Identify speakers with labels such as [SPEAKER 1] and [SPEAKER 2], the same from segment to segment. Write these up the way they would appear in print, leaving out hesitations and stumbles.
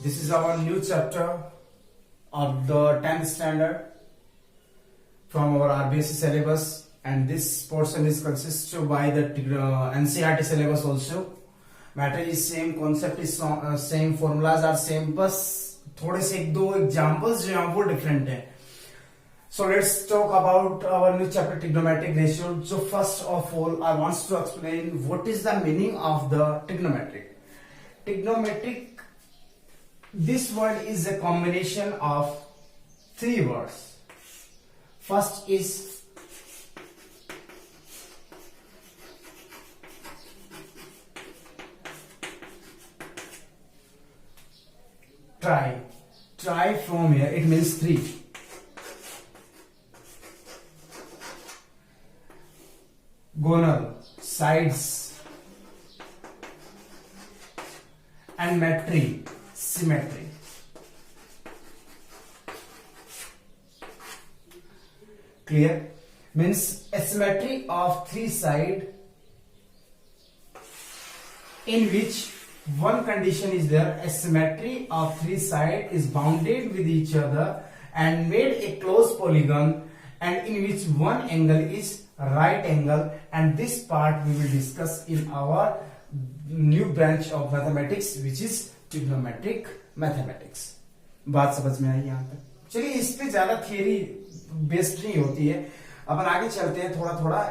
[SPEAKER 1] This is our new chapter of the 10th standard from our RBSc syllabus, and this portion is consisted by the NCERT syllabus also. Matter is same, concept is same, formulas are same, बस थोड़े से एक दो examples जो हैं वो different हैं. So let's talk about our new chapter, trigonometric ratio. So first of all, I want to explain what is the meaning of the trigonometric. Trigonometric, this word is a combination of three words. First is tri. Tri from here, it means three. Gonal, sides, and metry, symmetry. Clear? Means a symmetry of three sides in which one condition is there. A symmetry of three sides is bounded with each other and made a closed polygon, and in which one angle is right angle, and this part we will discuss in our new branch of mathematics, which is trigonometric mathematics. बात समझ में आई यहाँ तक? चलिए, इस पे ज्यादा theory based नहीं होती है, अपन आगे चलते हैं थोड़ा थोड़ा.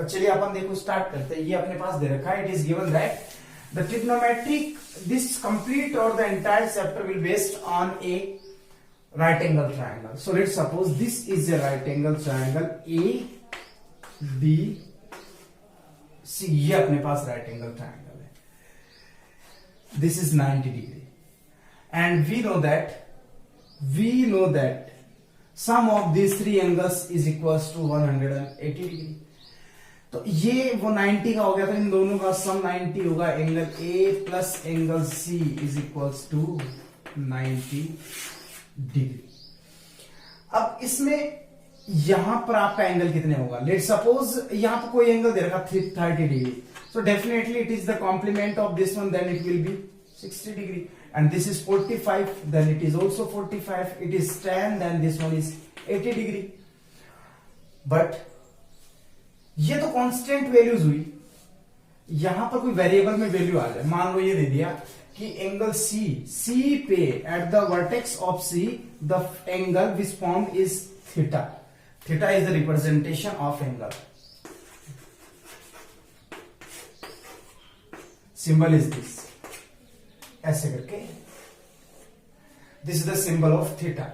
[SPEAKER 1] चलिए अपन देखो स्टार्ट करते हैं. ये अपने पास दे रखा है. It is given that the trigonometric, this complete और the entire chapter will based on a right angle triangle. So let's suppose this is a right angle triangle A B C. ये अपने पास right angle triangle है. This is 90 degree, and we know that sum of these three angles is equals to 180 degree. तो ये वो 90 का हो गया, तो इन दोनों का सम 90 होगा. Angle A plus angle C is equals to 90 degree. अब इसमें यहां पर आपका एंगल कितने होगा? लेट सपोज यहां पर कोई एंगल दे रखा 30 degree. So definitely it is the complement of this one, then it will be 60 degree. And this is 45, then it is also 45. It is 10, then this one is 80 degree. But ये तो constant values हुई. यहां पर कोई variable में value आ जाए. मान लो ये दे दिया कि एंगल सी पे at the vertex of see the angle which form is theta. Theta is the representation of angle. Symbol is this, ऐसे करके this is the symbol of theta.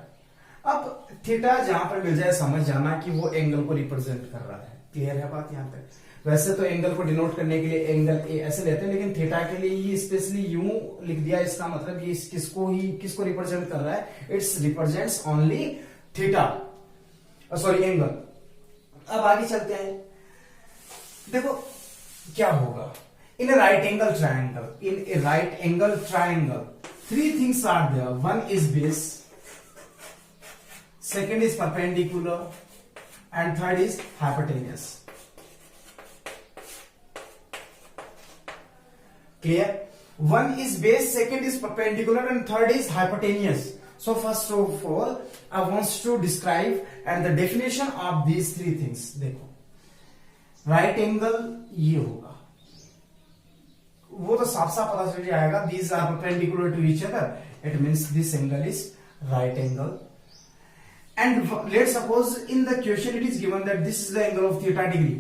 [SPEAKER 1] अब थीटा जहां पर मिल जाए समझ जाना कि वो एंगल को रिप्रेजेंट कर रहा है. क्लियर है बात यहां तक? वैसे तो एंगल को डिनोट करने के लिए एंगल ए ऐसे लेते हैं, लेकिन थीटा के लिए ये स्पेशली यूं लिख दिया. इसका मतलब ये किसको रिप्रेजेंट कर रहा है? It's represents only theta, sorry angle. अब आगे चलते हैं. देखो क्या होगा in a right angle triangle. In a right angle triangle three things are there. One is base, second is perpendicular, and third is hypotenuse. Clear? One is base, second is perpendicular, and third is hypotenuse. So first of all, I want to describe and the definition of these three things. देखो, right angle ये होगा, वो तो साफ साफ पता चल जाएगा. These are perpendicular to each other. It means this angle is right angle. And let's suppose in the question it is given that this is the angle of theta degree.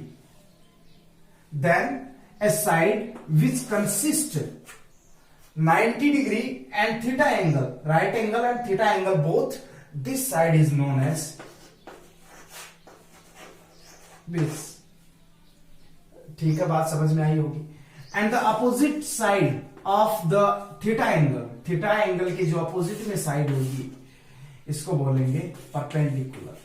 [SPEAKER 1] Then a side which consists 90 degree and theta angle, right angle and theta angle both, this side is known as base. ठीक है, बात समझ में आई होगी. And the opposite side of the theta angle के जो opposite में side होगी इसको बोलेंगे perpendicular.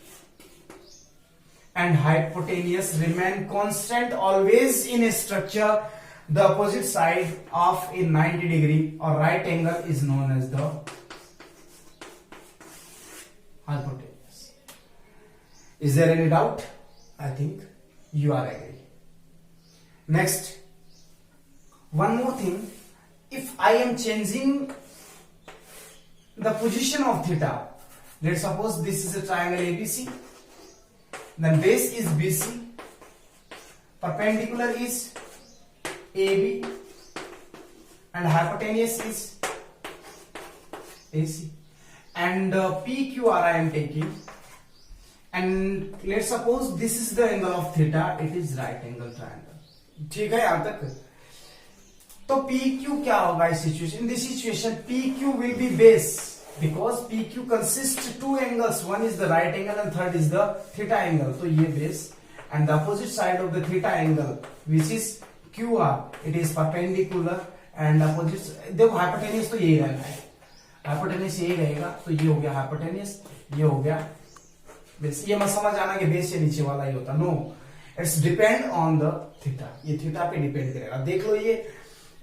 [SPEAKER 1] And hypotenuse remain constant always in a structure. The opposite side of a 90 degree और right angle is known as the hypotenuse. Is there any doubt? I think you are agree. Next, one more thing, if I am changing the position of theta. Let's suppose this is a triangle ABC, then base is BC, perpendicular is AB, and hypotenuse is AC, and PQR I am taking, and let's suppose this is the angle of theta, it is right angle triangle. ठीक है यहां तक? तो PQ क्या होगा इस situation? In this situation PQ will be base because PQ consists two angles, one is the right angle and third is the theta angle. तो ये base and the opposite side of the theta angle which is QR, it is perpendicular and opposite. देखो hypotenuse तो यही रहना है, hypotenuse यही रहेगा, तो ये हो गया hypotenuse, ये हो गया बेस. ये मत समझ आना कि बेस से नीचे वाला ही होता, no, it's depend on the theta. ये थीटा पे डिपेंड करेगा. देख लो ये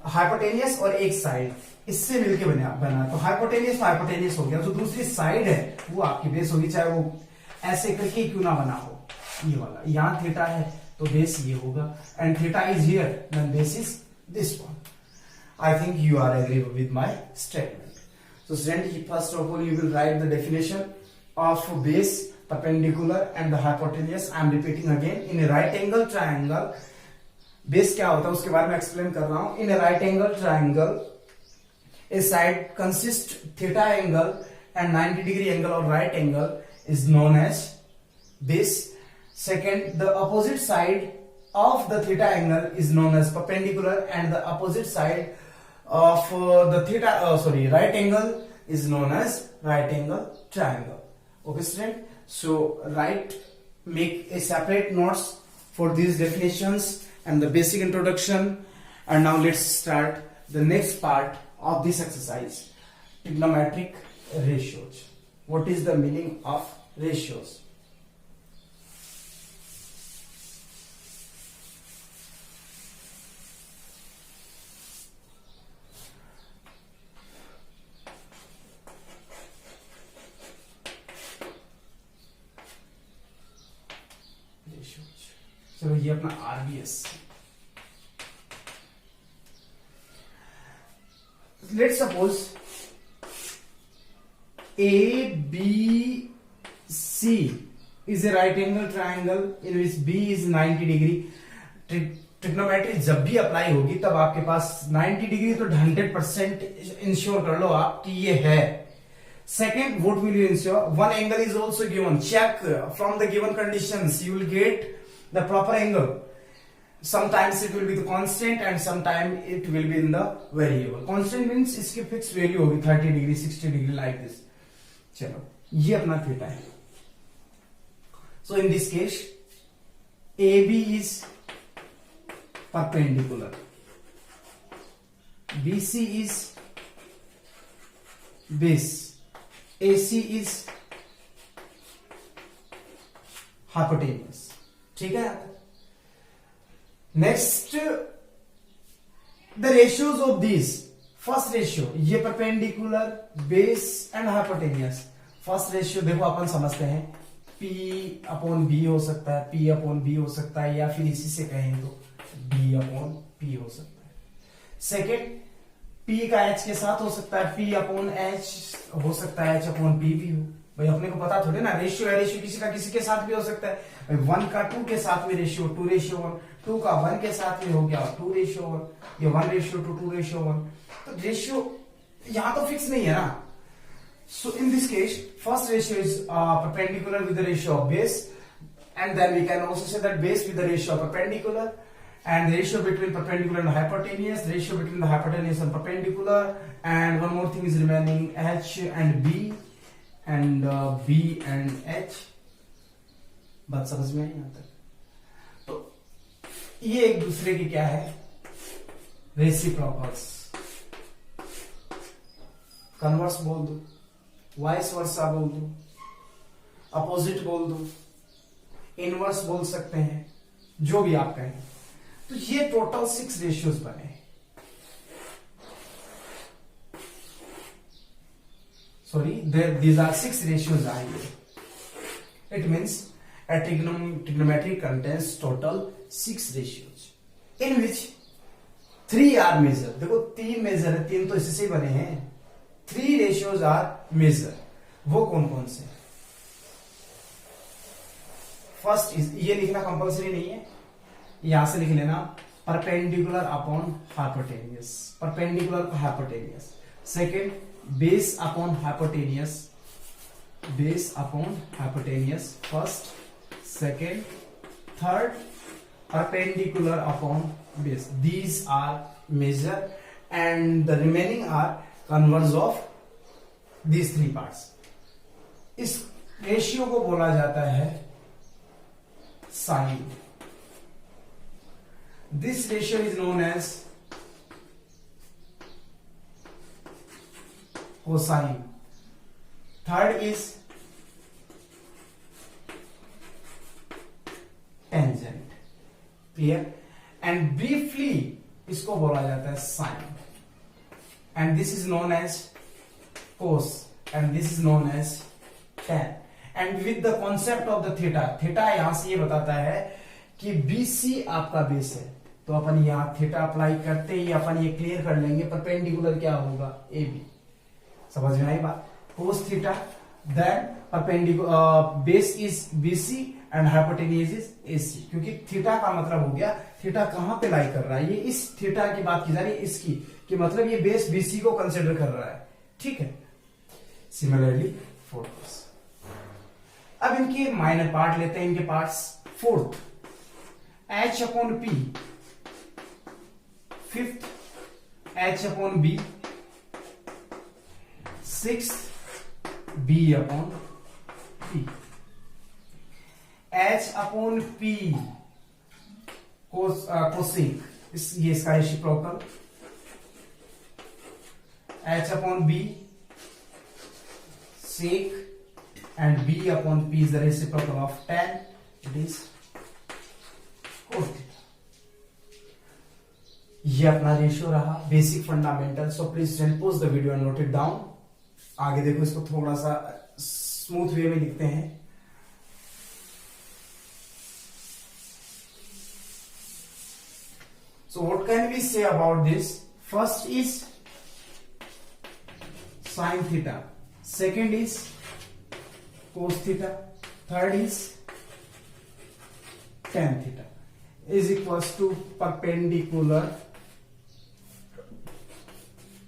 [SPEAKER 1] हाइपोटेनियस और एक साइड इससे मिलके बना तो हाइपोटेनियस हो गया, जो दूसरी साइड है वो आपकी बेस होगी, चाहे वो ऐसे करके क्यों ना बना हो. ये वाला यहां थीटा है तो बेस ये होगा, and theta is here, then base is this one. I think you are agree with my statement. So student, first of all you will write the definition of base, perpendicular and the hypotenuse. I am repeating again. In a right angle triangle, base क्या होता है उसके बारे में explain कर रहा हूं. In a right angle triangle, a side consists theta angle and 90-degree angle or right angle is known as base. Second, the opposite side of the theta angle is known as perpendicular and the opposite side of the right angle is known as right angle triangle. Okay, student. So make a separate notes for these definitions and the basic introduction. And now let's start the next part of this exercise, trigonometric ratios. What is the meaning of ratios? चलो ये अपना RBS. Let's suppose ABC is a right angle triangle in which B is 90 degree. Trigonometry जब भी apply होगी तब आपके पास 90 degree तो 100% ensure कर लो आप कि ये है. Second, what will you ensure? One angle is also given. Check from the given conditions. You will get the proper angle. Sometimes it will be the constant and sometimes it will be in the variable. Constant means इसकी fixed value होगी 30 degree, 60 degree like this. चलो ये अपना theta है. So in this case, AB is perpendicular. BC is base. AC is hypotenuse. ठीक है. Next the ratios of this. First ratio ये perpendicular, base and hypotenuse. First ratio देखो अपन समझते हैं P अपॉन B हो सकता है, P अपॉन B हो सकता है, या फिर इसी से कहें तो B अपॉन P हो सकता है. सेकेंड, P का H के साथ हो सकता है, P अपॉन H हो सकता है, H अपॉन P भी हो. भाई अपने को पता थोड़े ना, रेशियो है, रेशियो किसी का किसी के साथ भी हो सकता है. भाई 1 का 2 के साथ में रेशियो 2:1, 2 का 1 के साथ में हो गया 2:1, ये 1:2, 2:1. तो रेशियो यहां तो फिक्स नहीं है ना. So in this case first ratio is perpendicular with the ratio of base, and then we can also say that base with the ratio of perpendicular, and the ratio between perpendicular and hypotenuse, ratio between the hypotenuse and perpendicular, and one more thing is remaining, H and B, and B and H. बात समझ में आई यहां तक? तो ये एक दूसरे की क्या है, रेसिप्रोकल्स. कन्वर्स बोल दो, वाइस वर्सा बोल दो, अपोजिट बोल दो, इनवर्स बोल सकते हैं, जो भी आप कहें. तो ये टोटल 6 रेशियोज बने. Sorry, these are 6 ratios are here. It means a trigonometry contains total 6 ratios, in which 3 are measured. देखो 3 मेजर है, 3 तो इससे ही बने हैं. 3 रेशियोज आर मेजर, वो कौन कौन से? फर्स्ट इज, ये लिखना कंपलसरी नहीं है, यहां से लिख लेना परपेंडिकुलर अपॉन हाइपोटेनियस, परपेंडिकुलर का hypotenuse. Second, base upon hypotenuse, base upon hypotenuse first, second, third perpendicular upon base. These are measure and the remaining are converse of these 3 parts. इस रेशियो को बोला जाता है sine. This ratio is known as cosine. Third is tangent. Clear? And briefly इसको बोला जाता है sine, and this is known as cos, and this is known as tan. And with the concept of the theta, theta यहां से ये बताता है कि बीसी आपका बेस है, तो अपन यहां थीटा अप्लाई करते ही अपन ये क्लियर कर लेंगे परपेंडिकुलर क्या होगा, ए बी. समझ में आई बात? Cos theta, then perpendicular base is BC and hypotenuse is AC. क्योंकि थीटा का मतलब हो गया, थीटा कहां पे लाई कर रहा है, ये इस थीटा की बात की जा रही है, इसकी कि मतलब ये बेस बीसी को कंसिडर कर रहा है. ठीक है. Similarly fourth. अब इनके माइनर पार्ट लेते हैं, इनके parts. Fourth, H upon P. Fifth, H upon B. Sixth, B upon P. H upon P cosec, ये इसका reciprocal. H upon B sec and B upon P is the reciprocal of tan. It is cos theta. ये अपना ratio रहा, basic fundamental. So please pose the video and note it down. आगे देखो, इसको थोड़ा सा स्मूथ वे में लिखते हैं. So what can we say about this? First is sin theta, second is cos theta, third is tan theta is equals to perpendicular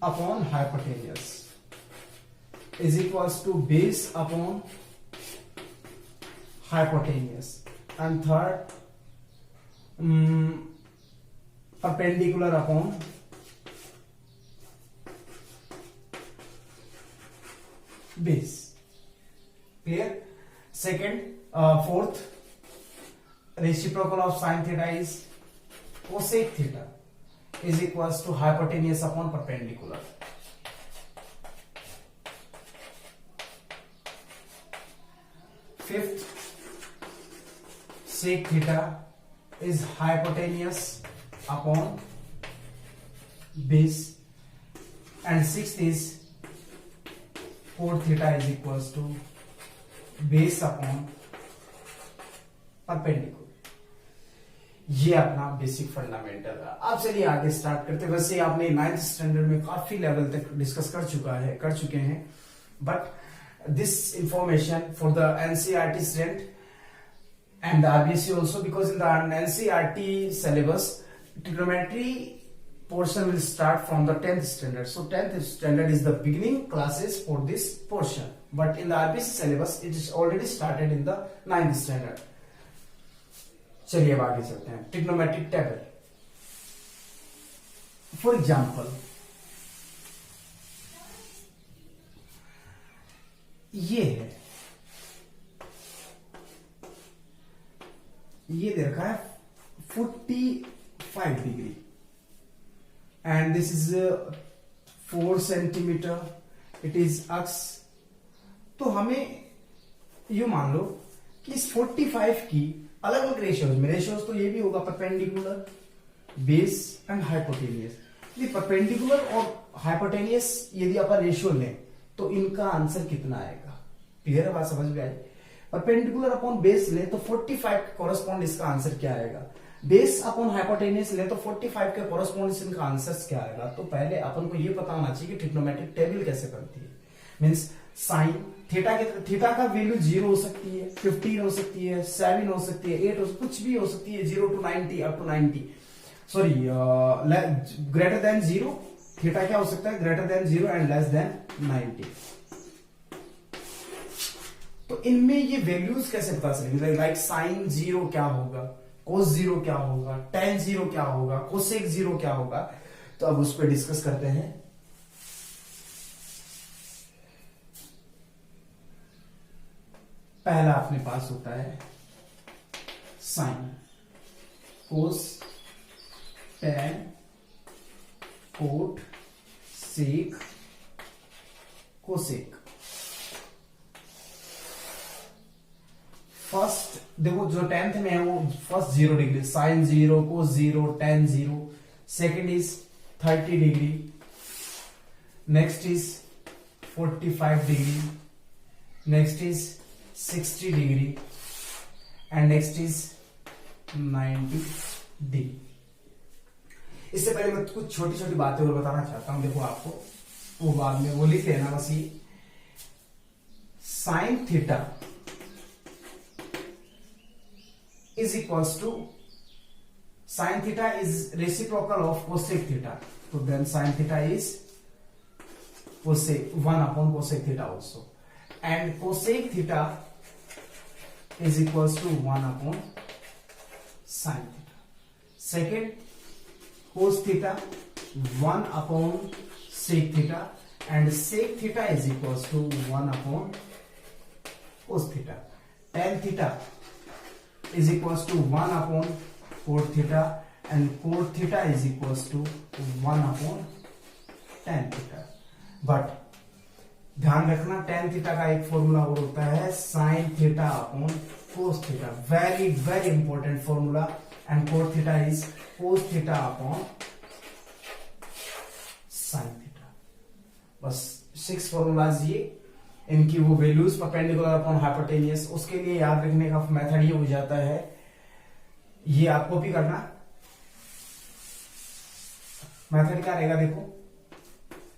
[SPEAKER 1] upon hypotenuse is equals to base upon hypotenuse, and third perpendicular upon base. Clear? Second, fourth, reciprocal of sin theta is cosec theta is equals to hypotenuse upon perpendicular. Fifth, sec theta is hypotenuse upon base, and sixth is cot theta is equals to base upon perpendicular. ये अपना basic fundamental है. अब चलिए आगे start करते हैं. वैसे आपने 9th स्टैंडर्ड में काफी लेवल तक डिस्कस कर चुके हैं, but this information for the NCERT student and the RBC also, because in the NCERT syllabus trigonometry portion will start from the 10th standard. So 10th standard is the beginning classes for this portion, but in the RBC syllabus it is already started in the 9th standard. चलिए अब आगे चलते हैं. Trigonometric table. For example, ये है, ये दे रखा है 45 degree and this is 4 centimetre. It is x. तो हमें यू मान लो कि इस 45 की अलग अलग रेशियोज में, रेशियोज तो ये भी होगा परपेंडिकुलर, बेस एंड हाइपोटेनियस. यदि परपेंडिकुलर और हाइपोटेनियस यदि अपन रेशियो लें तो इनका आंसर कितना आएगा? क्लियर है बात? समझ में आई? परपेंडिकुलर अपॉन बेस ले तो 45 कॉरेस्पॉन्ड इसका आंसर क्या आएगा? बेस अपॉन हाइपोटेन्यूज ले तो 45 के कोरस्पोंडेंस का आंसर्स क्या आएगा। तो पहले अपन को ये पता होना चाहिए कि ट्रिग्नोमेट्रिक टेबल कैसे बनती है। मींस साइन थीटा का वैल्यू 0 हो सकती है, 15 हो सकती है, 7 हो सकती है, 8 कुछ भी हो सकती है, 0 to 90 up to 90, sorry greater than 0। Theta क्या हो सकता है, greater than 0 and less than 90। तो इनमें ये वैल्यूज कैसे पता चलेंगे, लाइक साइन 0 क्या होगा, कोस 0 क्या होगा, टेन 0 क्या होगा, कोसेक 0 क्या होगा। तो अब उस पर डिस्कस करते हैं। पहला अपने पास होता है sine, cos, tan, cot, sec, cosec. First देखो जो 10th में है वो first 0 degree, sine 0, cos 0, tan 0। Second is 30 degree, next is 45 degree, next is 60 degree and next is 90 degree. इससे पहले मैं कुछ छोटी छोटी बातें और बताना चाहता हूं, देखो आपको वो बाद में वो लिख लेना बस। ये sine theta is equals to sin theta is reciprocal of cosec theta, so then sin theta is cosec 1 upon cosec theta also, and cosec theta is equals to 1 upon sin theta. Second, cos theta 1 upon sec theta, and sec theta is equals to 1 upon cos theta. Tan theta is equals to 1 upon cot theta, and cot theta is equals to 1 upon tan theta. But ध्यान रखना tan theta का एक formula और होता है sin theta upon cos theta, very very important formula, and cot theta is cos theta upon sin theta. बस 6 formulas ये, इनकी वो वैल्यूज परपेंडिकुलर अपॉन हाइपोटेन्यूज। उसके लिए याद रखने का मेथड ये हो जाता है, ये आप कॉपी करना। मेथड क्या रहेगा देखो,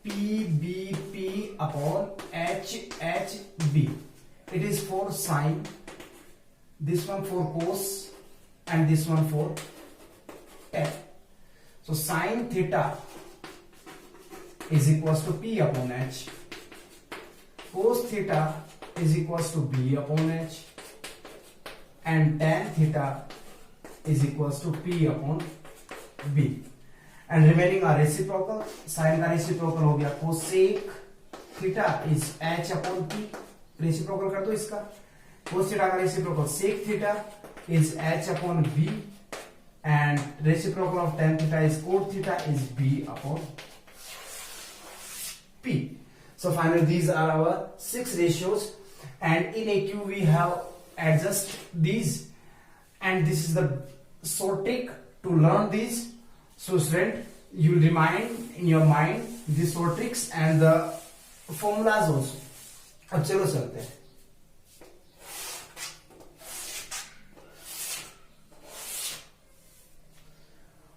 [SPEAKER 1] P B P upon H H B. It is for sine, this one for cos and this one for tan. So sine theta is equal to P upon H, cos theta is equals to b upon h, and tan theta is equals to p upon b, and remaining are reciprocal. sin का reciprocal हो गया cosec theta is h upon p, reciprocal कर दो इसका। cos theta का reciprocal sec theta is h upon b, and reciprocal of tan theta is cot theta is b upon p. So finally these are our 6 ratios, and in AQ we have adjust these, and this is the short trick to learn these. So student, you will remind in your mind these short tricks and the formulas also. अब चलो चलते हैं।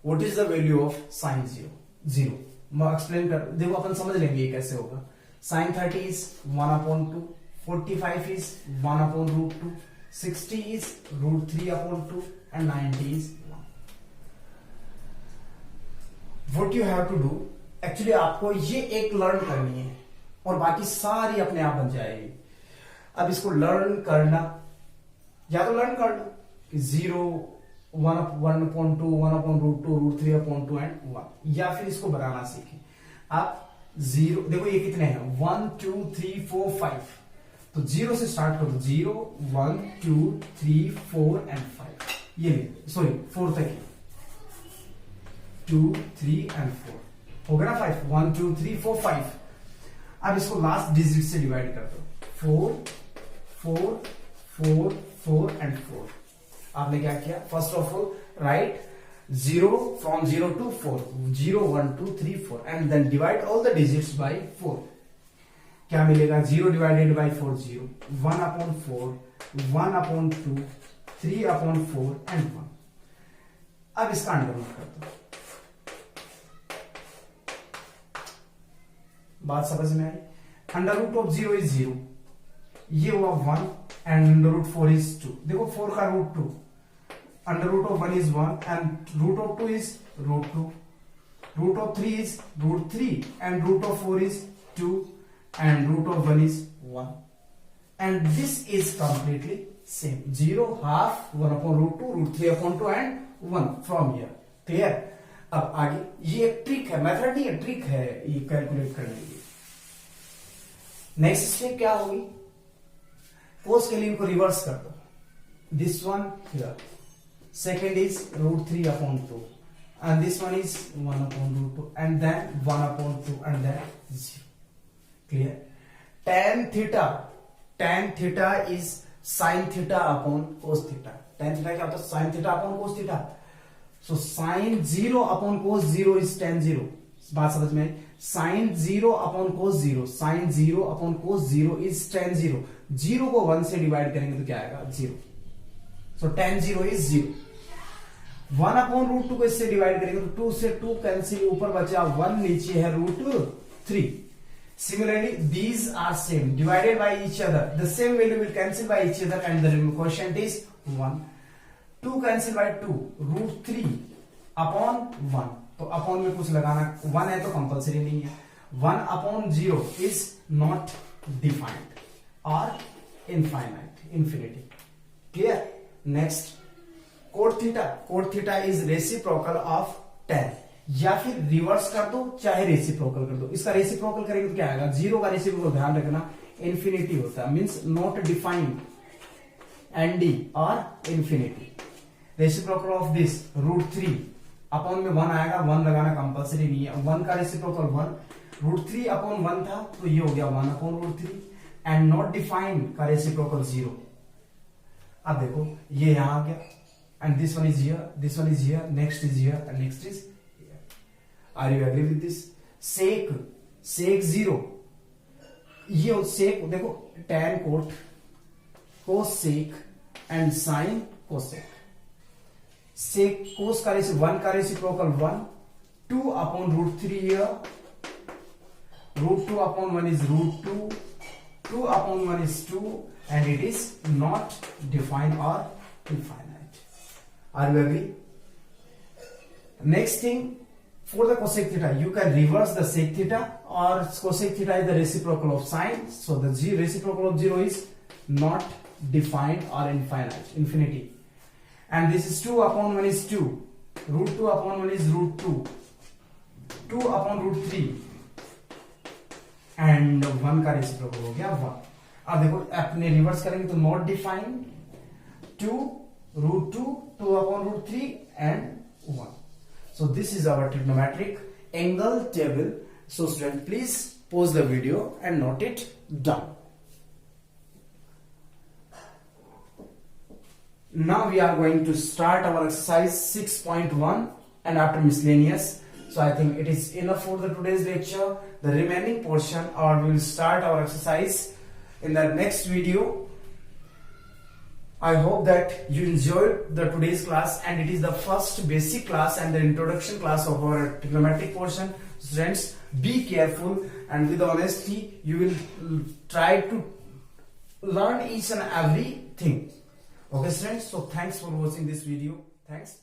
[SPEAKER 1] What is the value of sin 0? मैं explain कर, देखो अपन समझ लेंगे ये कैसे होगा। Sin 30 is 1 upon 2, 45 is 1 upon root 2, 60 is root 3 upon 2, and 90 is 1. What you have to do, actually आपको ये एक लर्न करनी है और बाकी सारी अपने आप बन जाएगी। अब इसको लर्न करना, या तो लर्न कर लो कि 0, 1 upon 2, 1 upon root 2, root 3 upon 2 and 1, या फिर इसको बनाना सीखें आप। 0 देखो ये कितने हैं, 1 2 3 4 5, तो 0 से स्टार्ट करो, 0 1 2 3 4 एंड 5, ये सॉरी 4 तक है, 2 3 एंड 4 हो गया ना 5, 1 2 3 4 5। अब इसको लास्ट डिजिट से डिवाइड कर दो, 4 4 4 4 एंड 4। आपने क्या किया, first of all right 0 from 0 to 4, 0 1 2 3 4, and then divide all the digits by 4। क्या मिलेगा, 0 divided by 4 0, 1 upon 4, 1 upon 2, 3 upon 4 and 1। अब इसका अंडर रूट कर दो। बात समझ में आई? अंडर रूट ऑफ 0 इज 0, ये हुआ 1 एंड अंडर रूट 4 इज 2। देखो 4 का root 2, under root of 1 is 1 and root of 2 is root 2, root of 3 is root 3 and root of 4 is 2 and root of 1 is 1 and this is completely same, 0, half, 1 upon root 2, root 3 upon 2 and 1 from here. clear? अब आगे ये एक trick है, method नहीं है, trick है ये calculate करने की। नेक्स्ट स्टेप क्या होगी? कोस के लिए इनको रिवर्स कर दो, this one here, second is root 3 upon 2 and this one is 1 upon root 2 and then 1 upon 2 and then 0. Clear? tan theta is sin theta upon cos theta. tan theta क्या होता है? sin theta upon cos theta. So sin 0 upon cos 0 is tan 0. बात समझ में आई? sin 0 upon cos 0, sin 0 upon cos 0 is tan 0. 0 को 1 से divide करेंगे तो क्या आएगा? 0. So tan 0 is 0. 1 upon root 2 को इससे डिवाइड करेंगे तो 2 से 2 कैंसिल, ऊपर बचा 1, नीचे है root 3. Similarly, these are same, divided by each other. The same value will cancel by each other and the quotient is 1. 2 cancel by 2, root 3 upon 1. तो upon में कुछ लगाना, 1 है तो कंपल्सरी नहीं है. 1 upon 0 is not defined or infinite, infinity. Clear? Next, cot theta is reciprocal of tan. या फिर रिवर्स कर दो चाहे रेसिप्रोकल कर दो। इसका रेसिप्रोकल करेंगे तो क्या आएगा? 0 का रेसिप्रोकल ध्यान रखना इन्फिनिटी होता है, मींस नॉट डिफाइंड, एनडी और infinity. Reciprocal of this root 3 upon में 1 आएगा, 1 लगाना कंपल्सरी नहीं है। 1 का रेसिप्रोकल 1, रूट 3 अपॉन 1 था तो ये हो गया 1 upon root 3 and not defined का रेसिप्रोकल 0। अब देखो ये यहां आ गया and this one is here, this one is here, next is here and next is. Are you agree with this? sec 0, ये sec देखो tan cot, cos sec and sin cosec. sec cos का reciprocal 1 का reciprocal 1, 2 upon root 3 here, root 2 upon 1 is root 2, 2 upon 1 is 2 and it is not defined or infinite. Are you agree? Next thing, for the cosec theta, you can reverse the sec theta, or cosec theta is the reciprocal of sine. So the reciprocal of 0 is not defined or infinity. And this is 2 upon 1 is 2. Root 2 upon 1 is root 2. 2 upon root 3. And 1 का reciprocal हो गया 1. अब देखो अपने reverse करेंगे तो not defined, 2, root 2, 2 upon root 3 and 1. So this is our trigonometric angle table. So student, please pause the video and note it down. Now we are going to start our exercise 6.1 and after miscellaneous. So I think it is enough for the today's lecture. The remaining portion, or we will start our exercise in the next video. I hope that you enjoyed the today's class, and it is the first basic class and the introduction class of our trigonometric portion. Students, be careful and with honesty you will try to learn each and everything. Okay students, so thanks for watching this video. Thanks.